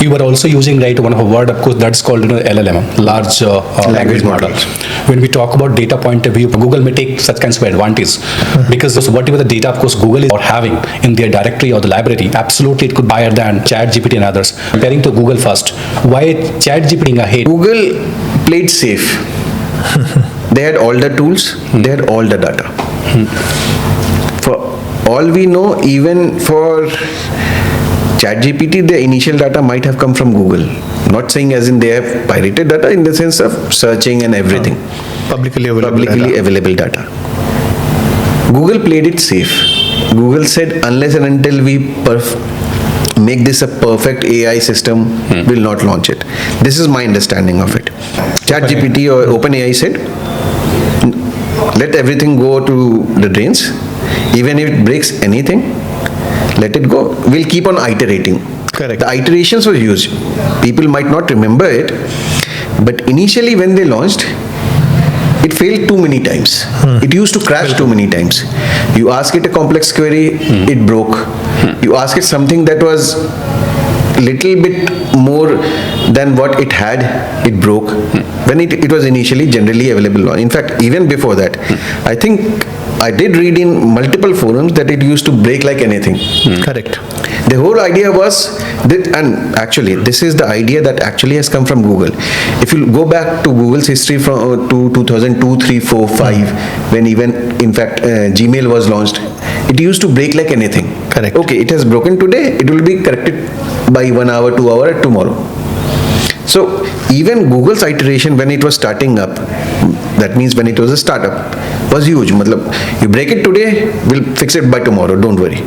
You were also using, right, one of a word, of course, that's called, LLM, large language models. When we talk about data point of view, Google may take such kinds of advantage because whatever the data, of course, Google is having in their directory or the library, absolutely it could be higher than ChatGPT and others. Comparing to Google first, why ChatGPT ahead? Google played safe. They had all the tools, they had all the data. For all we know, even for ChatGPT, the initial data might have come from Google. Not saying as in they have pirated data in the sense of searching and everything. Publicly available data. Google played it safe. Google said unless and until we make this a perfect AI system, we'll not launch it. This is my understanding of it. ChatGPT or OpenAI said, let everything go to the drains. Even if it breaks anything, let it go. We'll keep on iterating. Correct. The iterations were huge. People might not remember it, but initially when they launched, it failed too many times. It used to crash too many times. You ask it a complex query, it broke. You ask it something that was little bit more than what it had, it broke. When it was initially generally available. In fact, even before that, I think I did read in multiple forums that it used to break like anything. Correct. The whole idea was that, and actually this is the idea that actually has come from Google. If you go back to Google's history from to 2002, 3, 4, 5, when even in fact Gmail was launched, it used to break like anything. Correct. Okay, it has broken today, it will be corrected by 1 hour, 2 hours tomorrow. So even Google's iteration when it was starting up, that means when it was a startup, was huge. You break it today, we'll fix it by tomorrow, don't worry.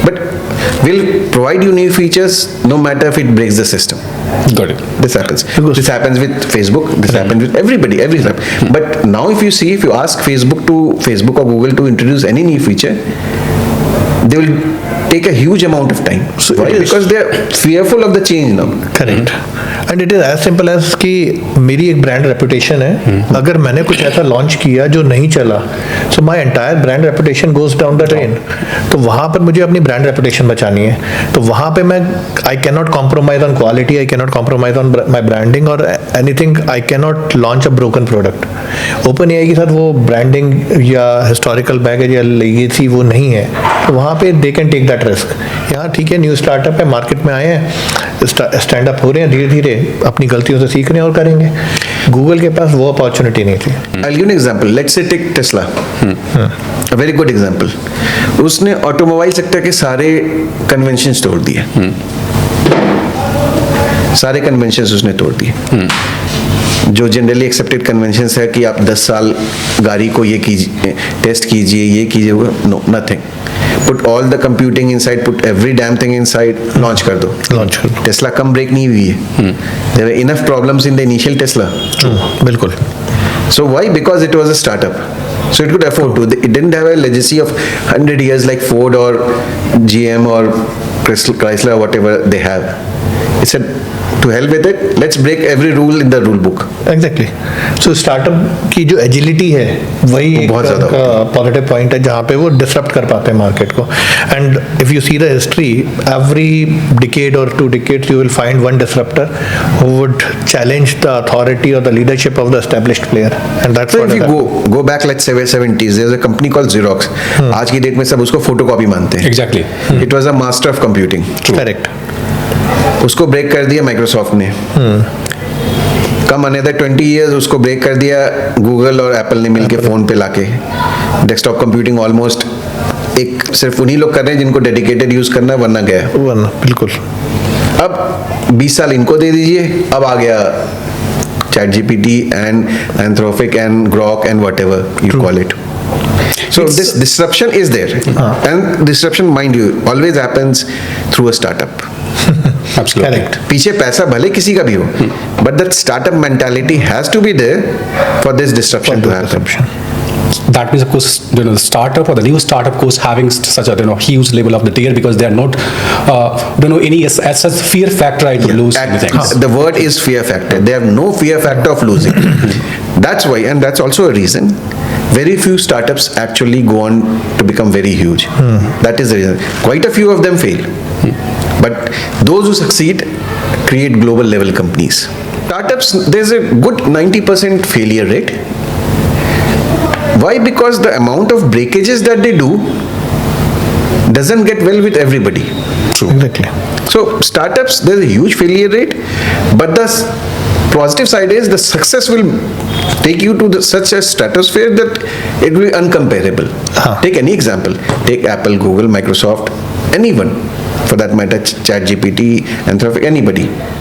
But we'll provide you new features no matter if it breaks the system. Got it. This happens. This happens with Facebook, this happens with everybody, every time. But now if you ask Facebook or Google to introduce any new feature, they will take a huge amount of time. So why? Because they are fearful of the change now. Correct. And it is as simple as कि मेरी एक brand reputation है, अगर मैंने कुछ ऐसा launch किया जो नहीं चला, so my entire brand reputation goes down the drain. तो वहाँ पर मुझे अपनी ब्रांड रेपुटेशन बचानी है, तो वहाँ पे मैं I cannot compromise on quality, I cannot compromise on my branding or anything, I cannot launch a broken product. OpenAI के साथ वो ब्रांडिंग या हिस्टोरिकल बैगेज या लेगेसी वो नहीं है, तो वहाँ पे they can take that risk. यहाँ ठीक है, न्यू स्टार्टअप है, मार्केट में आए हैं, स्टैंड अप हो रहे हैं, धीरे धीरे अपनी गलतियों से सीख रहे हैं और करेंगे. गूगल के पास वो अपॉर्चुनिटी नहीं थी. I'll give an example. Let's say take Tesla. A very good example. उसने ऑटोमोबाइल सेक्टर के सारे कन्वेंशंस तोड़ दिए. सारे कन्वेंशंस उसने तोड़ दिए. जो जनरली एक्सेप्टेड कन्वेंशंस है कि आप 10 साल गाड़ी को ये कीजिए, टेस्ट कीजिए, ये कीजिए, no, nothing. Put all the computing inside, put every damn thing inside, launch कर दो. Tesla कम ब्रेक नहीं हुई है. There were enough problems in the initial Tesla. बिल्कुल. So why? Because it was a startup. So it could afford to. It didn't have a legacy of 100 years like Ford or GM or Chrysler or whatever they have. It said, to hell with it, let's break every rule in the rule book. Exactly. So startup की जो agility है वही एक positive point है जहाँ पे वो disrupt कर पाते हैं मार्केट को. And if you see the history, every decade और 2 decades you will find one disruptor who would challenge the authority or the leadership of the established player. And that's so if you go back let's say 70s, there's a company called Xerox. आज की date में सब उसको photocopy मानते हैं. Exactly. It was a master of computing. Correct. उसको break कर दिया माइक्रोसॉफ्ट ने. कम अनदर 20 years उसको ब्रेक कर दिया गूगल और एप्पल ने मिलके फोन पे लाके. डेस्कटॉप कंप्यूटिंग ऑलमोस्ट एक सिर्फ उन्हीं लोग कर रहे हैं जिनको डेडिकेटेड यूज करना है, वरना गया. बिल्कुल. अब 20 साल इनको दे दीजिए, अब आ गया ChatGPT and Anthropic and Grok and whatever you call it. So this disruption is there. And disruption, mind you, always happens through a startup. Absolutely. Correct. पीछे पैसा भले किसी का भी हो, but that startup mentality has to be there for this disruption to happen. That means, of course, the startup or the new startup, of course, having such a huge level of the tier because they are not, any as such fear factor to lose anything. The word is fear factor. They have no fear factor of losing. That's why, and that's also a reason. Very few startups actually go on to become very huge. That is the reason. Quite a few of them fail. But those who succeed create global level companies. Startups, there's a good 90% failure rate. Why? Because the amount of breakages that they do doesn't get well with everybody. True. Exactly. So startups, there's a huge failure rate, but the positive side is the success will take you to such a stratosphere that it will be uncomparable. Take any example. Take Apple, Google, Microsoft, anyone for that matter, ChatGPT, Anthropic, anybody.